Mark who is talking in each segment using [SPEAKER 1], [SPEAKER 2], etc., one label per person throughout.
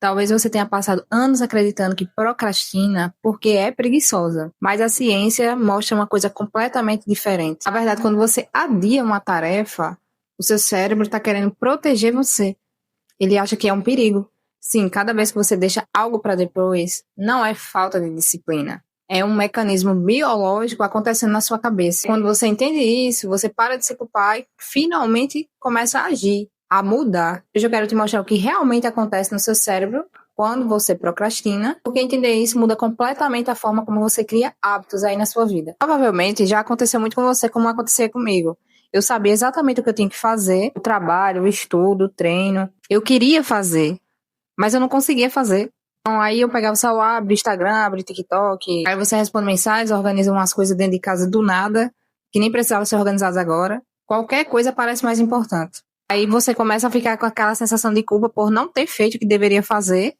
[SPEAKER 1] Talvez você tenha passado anos acreditando que procrastina porque é preguiçosa, mas a ciência mostra uma coisa completamente diferente. Na verdade, quando você adia uma tarefa, o seu cérebro está querendo proteger você. Ele acha que é um perigo. Sim, cada vez que você deixa algo para depois, não é falta de disciplina. É um mecanismo biológico acontecendo na sua cabeça. Quando você entende isso, você para de se culpar e finalmente começa a agir, a mudar. Hoje eu quero te mostrar o que realmente acontece no seu cérebro quando você procrastina, porque entender isso muda completamente a forma como você cria hábitos aí na sua vida. Provavelmente já aconteceu muito com você, como acontecia comigo. Eu sabia exatamente o que eu tinha que fazer, o trabalho, o estudo, o treino. Eu queria fazer, mas eu não conseguia fazer. Então, aí eu pegava o celular, abria Instagram, abria TikTok. Aí você responde mensagens, organiza umas coisas dentro de casa do nada, que nem precisava ser organizadas agora. Qualquer coisa parece mais importante. Aí você começa a ficar com aquela sensação de culpa por não ter feito o que deveria fazer.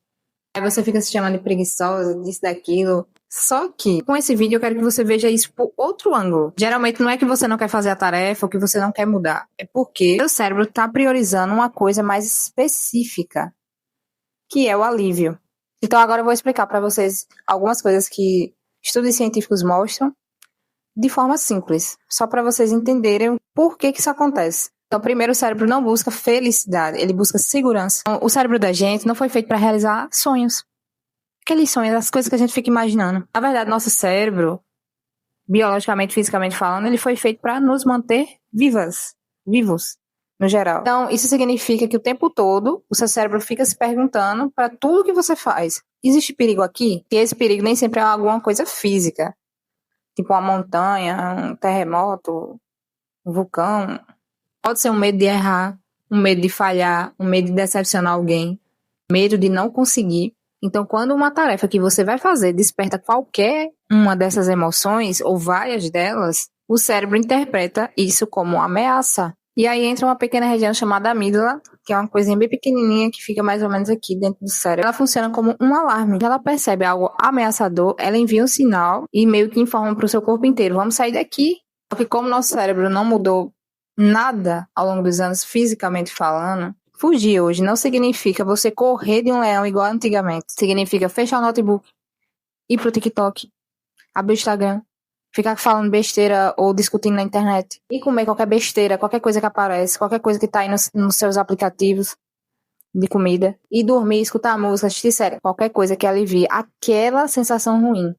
[SPEAKER 1] Aí você fica se chamando de preguiçosa, disso, daquilo. Só que, com esse vídeo, eu quero que você veja isso por outro ângulo. Geralmente não é que você não quer fazer a tarefa ou que você não quer mudar. É porque o cérebro está priorizando uma coisa mais específica, que é o alívio. Então agora eu vou explicar para vocês algumas coisas que estudos científicos mostram de forma simples, só para vocês entenderem por que isso acontece. Então, primeiro, o cérebro não busca felicidade, ele busca segurança. Então, o cérebro da gente não foi feito para realizar sonhos. Aqueles sonhos, as coisas que a gente fica imaginando. Na verdade, nosso cérebro, biologicamente, fisicamente falando, ele foi feito para nos manter vivos, no geral. Então, isso significa que o tempo todo o seu cérebro fica se perguntando para tudo que você faz. Existe perigo aqui? E esse perigo nem sempre é alguma coisa física. Tipo uma montanha, um terremoto, um vulcão. Pode ser um medo de errar, um medo de falhar, um medo de decepcionar alguém, medo de não conseguir. Então, quando uma tarefa que você vai fazer desperta qualquer uma dessas emoções, ou várias delas, o cérebro interpreta isso como uma ameaça. E aí entra uma pequena região chamada amígdala, que é uma coisinha bem pequenininha que fica mais ou menos aqui dentro do cérebro. Ela funciona como um alarme. Quando ela percebe algo ameaçador, ela envia um sinal e meio que informa para o seu corpo inteiro, vamos sair daqui. Porque como nosso cérebro não mudou nada ao longo dos anos, fisicamente falando, fugir hoje não significa você correr de um leão igual antigamente. Significa fechar o notebook, ir pro TikTok, abrir o Instagram, ficar falando besteira ou discutindo na internet e comer qualquer besteira, qualquer coisa que aparece, qualquer coisa que tá aí nos seus aplicativos de comida, e dormir, escutar música, assistir série, qualquer coisa que alivie aquela sensação ruim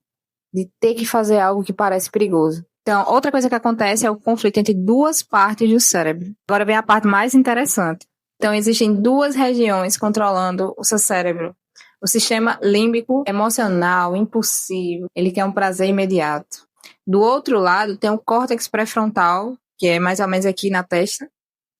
[SPEAKER 1] de ter que fazer algo que parece perigoso. Então, outra coisa que acontece é o conflito entre duas partes do cérebro. Agora vem a parte mais interessante. Então, existem duas regiões controlando o seu cérebro. O sistema límbico emocional, impulsivo, ele quer um prazer imediato. Do outro lado, tem o córtex pré-frontal, que é mais ou menos aqui na testa,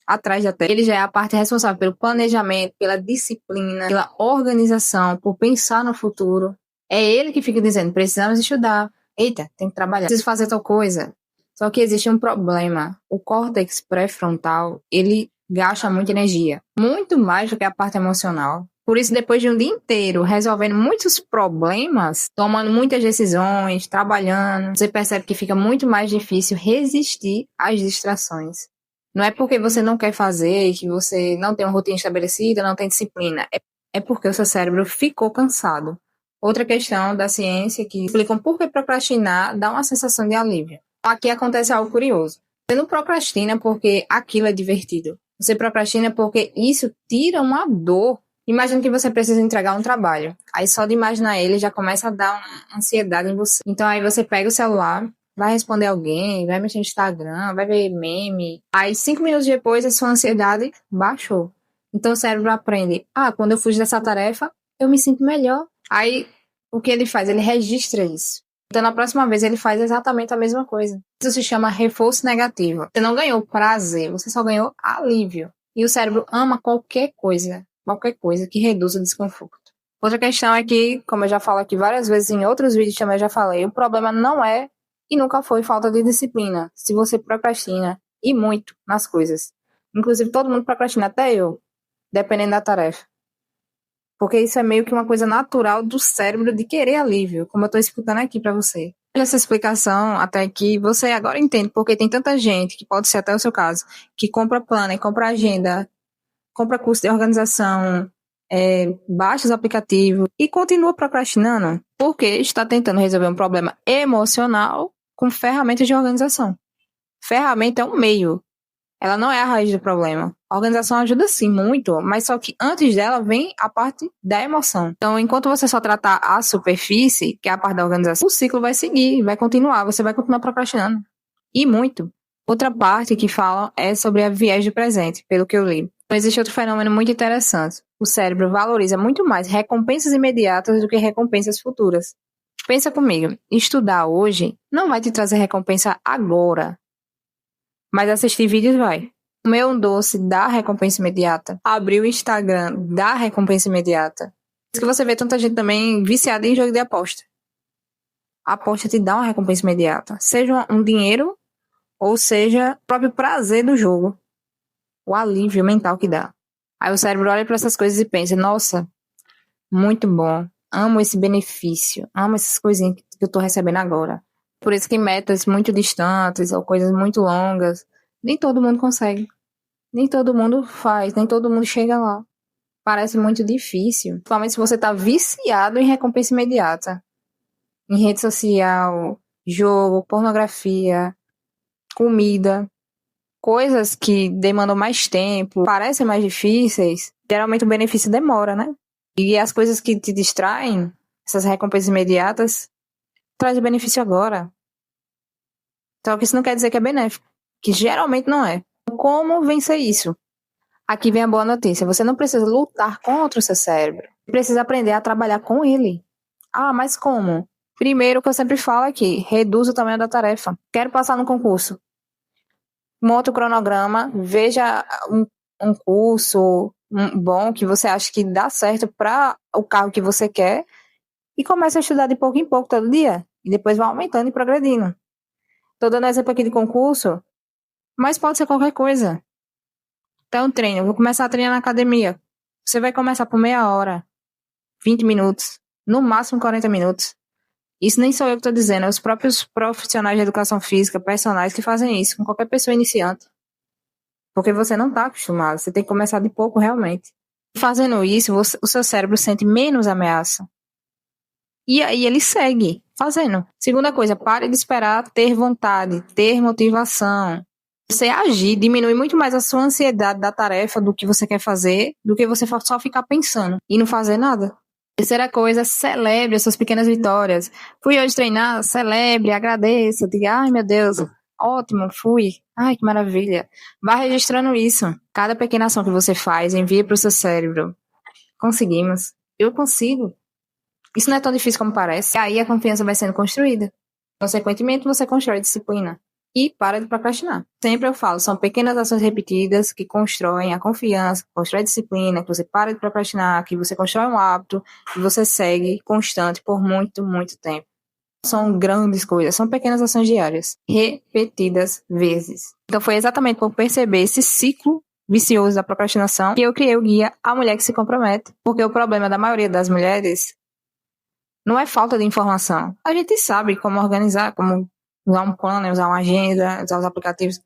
[SPEAKER 1] atrás da testa. Ele já é a parte responsável pelo planejamento, pela disciplina, pela organização, por pensar no futuro. É ele que fica dizendo, precisamos estudar. Eita, tem que trabalhar. Preciso fazer tal coisa. Só que existe um problema. O córtex pré-frontal, ele gasta muita energia. Muito mais do que a parte emocional. Por isso, depois de um dia inteiro resolvendo muitos problemas, tomando muitas decisões, trabalhando, você percebe que fica muito mais difícil resistir às distrações. Não é porque você não quer fazer, que você não tem uma rotina estabelecida, não tem disciplina. É porque o seu cérebro ficou cansado. Outra questão da ciência que explicam por que procrastinar dá uma sensação de alívio. Aqui acontece algo curioso. Você não procrastina porque aquilo é divertido. Você procrastina porque isso tira uma dor. Imagina que você precisa entregar um trabalho. Aí só de imaginar ele já começa a dar uma ansiedade em você. Então aí você pega o celular, vai responder alguém, vai mexer no Instagram, vai ver meme. Aí 5 minutos depois a sua ansiedade baixou. Então o cérebro aprende, quando eu fujo dessa tarefa, eu me sinto melhor. Aí o que ele faz? Ele registra isso. Então na próxima vez ele faz exatamente a mesma coisa. Isso se chama reforço negativo. Você não ganhou prazer, você só ganhou alívio. E o cérebro ama qualquer coisa que reduza o desconforto. Outra questão é que, como eu já falo aqui várias vezes em outros vídeos também já falei, o problema não é e nunca foi falta de disciplina. Se você procrastina, e muito, nas coisas. Inclusive todo mundo procrastina, até eu, dependendo da tarefa. Porque isso é meio que uma coisa natural do cérebro de querer alívio, como eu estou explicando aqui para você. Essa explicação até que você agora entende porque tem tanta gente, que pode ser até o seu caso, que compra planner, compra agenda, compra curso de organização, baixa os aplicativos e continua procrastinando porque está tentando resolver um problema emocional com ferramentas de organização. Ferramenta é um meio, ela não é a raiz do problema. A organização ajuda sim muito, mas só que antes dela vem a parte da emoção. Então, enquanto você só tratar a superfície, que é a parte da organização, o ciclo vai seguir, vai continuar, você vai continuar procrastinando. E muito. Outra parte que falam é sobre a viés do presente, pelo que eu li. Então, existe outro fenômeno muito interessante. O cérebro valoriza muito mais recompensas imediatas do que recompensas futuras. Pensa comigo, estudar hoje não vai te trazer recompensa agora, mas assistir vídeos vai. Comer um doce dá recompensa imediata. Abrir o Instagram dá recompensa imediata. Por isso que você vê tanta gente também viciada em jogo de aposta. A aposta te dá uma recompensa imediata. Seja um dinheiro, ou seja, o próprio prazer do jogo. O alívio mental que dá. Aí o cérebro olha para essas coisas e pensa, nossa, muito bom. Amo esse benefício. Amo essas coisinhas que eu tô recebendo agora. Por isso que metas muito distantes ou coisas muito longas, nem todo mundo consegue. Nem todo mundo faz, nem todo mundo chega lá. Parece muito difícil. Principalmente se você tá viciado em recompensa imediata. Em rede social, jogo, pornografia, comida. Coisas que demandam mais tempo, parecem mais difíceis. Geralmente o benefício demora, né? E as coisas que te distraem, essas recompensas imediatas, traz o benefício agora. Só que isso não quer dizer que é benéfico. Que geralmente não é. Como vencer isso? Aqui vem a boa notícia. Você não precisa lutar contra o seu cérebro. Você precisa aprender a trabalhar com ele. Ah, mas como? Primeiro, o que eu sempre falo aqui, reduz o tamanho da tarefa. Quero passar no concurso. Monta o cronograma, veja um curso bom que você acha que dá certo para o cargo que você quer e comece a estudar de pouco em pouco todo dia. E depois vai aumentando e progredindo. Estou dando exemplo aqui de concurso, mas pode ser qualquer coisa. Então, treino. Eu vou começar a treinar na academia. Você vai começar por meia hora, 20 minutos, no máximo 40 minutos. Isso nem sou eu que estou dizendo, é os próprios profissionais de educação física, personagens que fazem isso com qualquer pessoa iniciante. Porque você não está acostumado, você tem que começar de pouco realmente. Fazendo isso, o seu cérebro sente menos ameaça. E aí ele segue fazendo. Segunda coisa, pare de esperar ter vontade, ter motivação. Você agir diminui muito mais a sua ansiedade da tarefa, do que você quer fazer, do que você só ficar pensando e não fazer nada. Terceira coisa, celebre as suas pequenas vitórias. Fui hoje treinar, celebre, agradeça, diga, ai meu Deus, ótimo, fui, ai que maravilha. Vá registrando isso. Cada pequena ação que você faz, envia para o seu cérebro. Conseguimos. Eu consigo. Isso não é tão difícil como parece. E aí a confiança vai sendo construída. Consequentemente, você constrói disciplina. E para de procrastinar. Sempre eu falo, são pequenas ações repetidas que constroem a confiança, constroem a disciplina, que você para de procrastinar, que você constrói um hábito e você segue constante por muito, muito tempo. São grandes coisas, são pequenas ações diárias, repetidas vezes. Então foi exatamente por perceber esse ciclo vicioso da procrastinação que eu criei o guia A Mulher que se Compromete, porque o problema da maioria das mulheres não é falta de informação. A gente sabe como organizar, como usar um planner, usar uma agenda, usar os aplicativos.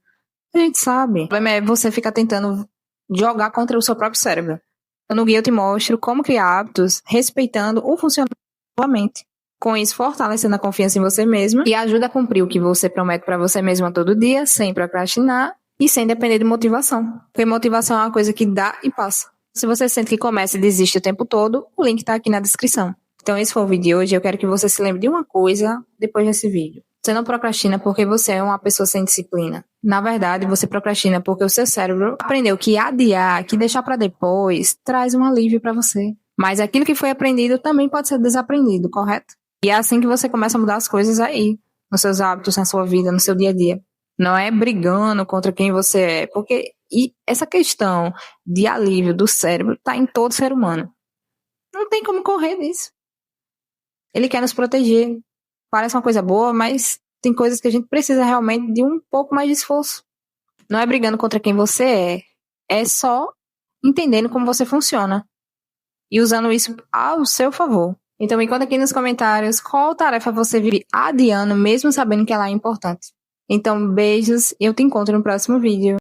[SPEAKER 1] A gente sabe. O problema é você ficar tentando jogar contra o seu próprio cérebro. No guia eu te mostro como criar hábitos respeitando o funcionamento da sua mente. Com isso, fortalecendo a confiança em você mesma e ajuda a cumprir o que você promete para você mesma todo dia, sem procrastinar e sem depender de motivação. Porque motivação é uma coisa que dá e passa. Se você sente que começa e desiste o tempo todo, o link está aqui na descrição. Então esse foi o vídeo de hoje. Eu quero que você se lembre de uma coisa depois desse vídeo. Você não procrastina porque você é uma pessoa sem disciplina. Na verdade, você procrastina porque o seu cérebro aprendeu que adiar, que deixar para depois, traz um alívio para você. Mas aquilo que foi aprendido também pode ser desaprendido, correto? E é assim que você começa a mudar as coisas aí, nos seus hábitos, na sua vida, no seu dia a dia. Não é brigando contra quem você é, porque essa questão de alívio do cérebro está em todo ser humano. Não tem como correr disso. Ele quer nos proteger. Parece uma coisa boa, mas tem coisas que a gente precisa realmente de um pouco mais de esforço. Não é brigando contra quem você é só entendendo como você funciona e usando isso ao seu favor. Então me conta aqui nos comentários qual tarefa você vive adiando, mesmo sabendo que ela é importante. Então beijos e eu te encontro no próximo vídeo.